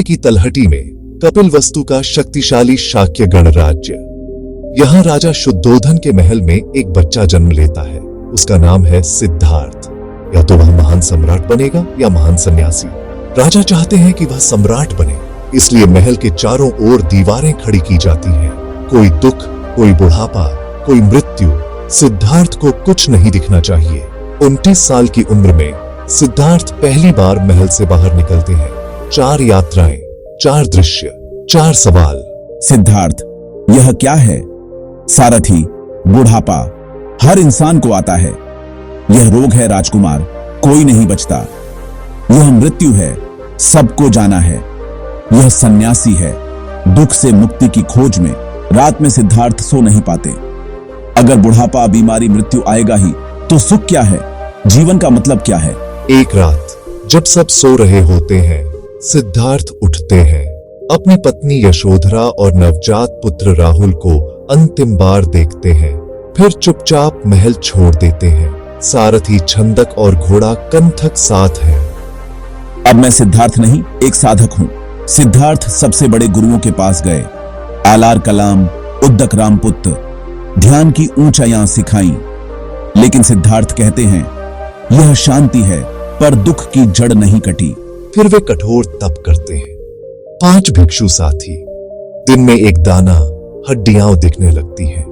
हिमालय की तलहटी में कपिलवस्तु का शक्तिशाली शाक्य गणराज्य। यहाँ राजा शुद्धोधन के महल में एक बच्चा जन्म लेता है। उसका नाम है सिद्धार्थ। या तो वह महान सम्राट बनेगा या महान सन्यासी। राजा चाहते हैं कि वह सम्राट बने, इसलिए महल के चारों ओर दीवारें खड़ी की जाती हैं। कोई दुख, कोई बुढ़ापा, कोई मृत्यु, सिद्धार्थ को कुछ नहीं दिखना चाहिए। 29 साल की उम्र में सिद्धार्थ पहली बार महल से बाहर निकलते हैं। 4 यात्राएं, 4 दृश्य, 4 सवाल। सिद्धार्थ, यह क्या है? सारथी, बुढ़ापा हर इंसान को आता है। यह रोग है राजकुमार, कोई नहीं बचता। यह मृत्यु है, सबको जाना है। यह सन्यासी है, दुख से मुक्ति की खोज में। रात में सिद्धार्थ सो नहीं पाते। अगर बुढ़ापा, बीमारी, मृत्यु आएगा ही तो सुख क्या है? जीवन का मतलब क्या है? एक रात जब सब सो रहे होते हैं, सिद्धार्थ उठते हैं। अपनी पत्नी यशोधरा और नवजात पुत्र राहुल को अंतिम बार देखते हैं, फिर चुपचाप महल छोड़ देते हैं। सारथी, छंदक और घोड़ा कंथक साथ है। अब मैं सिद्धार्थ नहीं, एक साधक हूं। सिद्धार्थ सबसे बड़े गुरुओं के पास गए। आलार कलाम, उद्दक रामपुत्र, ध्यान की ऊंचाइयां सिखाई। लेकिन सिद्धार्थ कहते हैं, यह शांति है पर दुख की जड़ नहीं कटी। फिर वे कठोर तप करते हैं। 5 भिक्षु साथी। दिन में एक दाना, हड्डियां दिखने लगती हैं।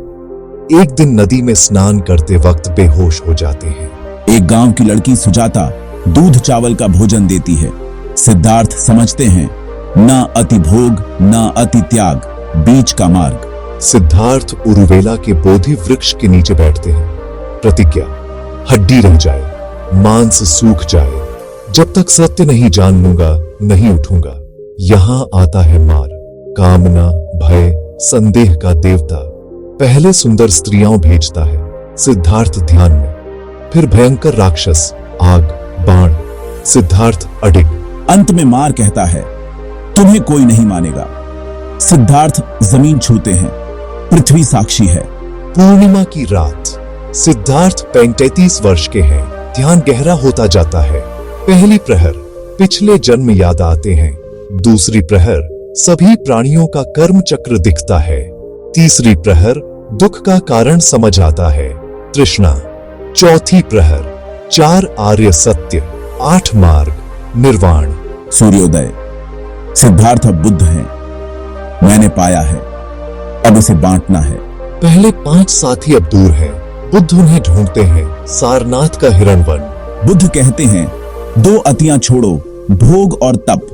एक दिन नदी में स्नान करते वक्त बेहोश हो जाते हैं। एक गांव की लड़की सुजाता दूध चावल का भोजन देती है। सिद्धार्थ समझते हैं, ना अति भोग, ना अति त्याग, बीच का मार्ग। सिद्धार्थ उरुवेला के बोधि वृक्ष के नीचे बैठते हैं। प्रतिज्ञा, हड्डी रह जाए, मांस सूख जाए, जब तक सत्य नहीं जान लूंगा नहीं उठूंगा। यहां आता है मार, कामना, भय, संदेह का देवता। पहले सुंदर स्त्रियां भेजता है सिद्धार्थ ध्यान में, फिर भयंकर राक्षस, आग, बाण। सिद्धार्थ अडिग। अंत में मार कहता है, तुम्हें कोई नहीं मानेगा। सिद्धार्थ जमीन छूते हैं, पृथ्वी साक्षी है। पूर्णिमा की रात। सिद्धार्थ 35 वर्ष के हैं। ध्यान गहरा होता जाता है। पहली प्रहर, पिछले जन्म याद आते हैं। दूसरी प्रहर, सभी प्राणियों का कर्म चक्र दिखता है। तीसरी प्रहर, दुख का कारण समझ आता है, तृष्णा। चौथी प्रहर, 4 आर्य सत्य, 8 मार्ग, निर्वाण। सूर्योदय। सिद्धार्थ अब बुद्ध हैं। मैंने पाया है, अब इसे बांटना है। पहले 5 साथी अब दूर हैं। बुद्ध उन्हें ढूंढते हैं, सारनाथ का हिरणवन। बुद्ध कहते हैं, 2 अतियां छोड़ो, भोग और तप,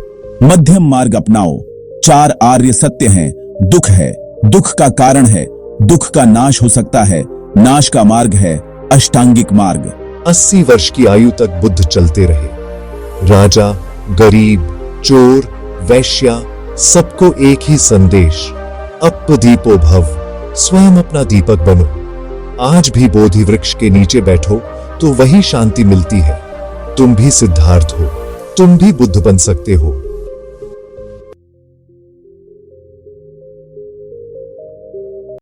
मध्यम मार्ग अपनाओ। 4 आर्य सत्य हैं, दुख है, दुख का कारण है, दुख का नाश हो सकता है, नाश का मार्ग है अष्टांगिक मार्ग। 80 वर्ष की आयु तक बुद्ध चलते रहे। राजा, गरीब, चोर, वैश्या, सबको एक ही संदेश, अपदीपो भव, स्वयं अपना दीपक बनो। आज भी बोधि वृक्ष के नीचे बैठो तो वही शांति मिलती है। तुम भी सिद्धार्थ हो, तुम भी बुद्ध बन सकते हो।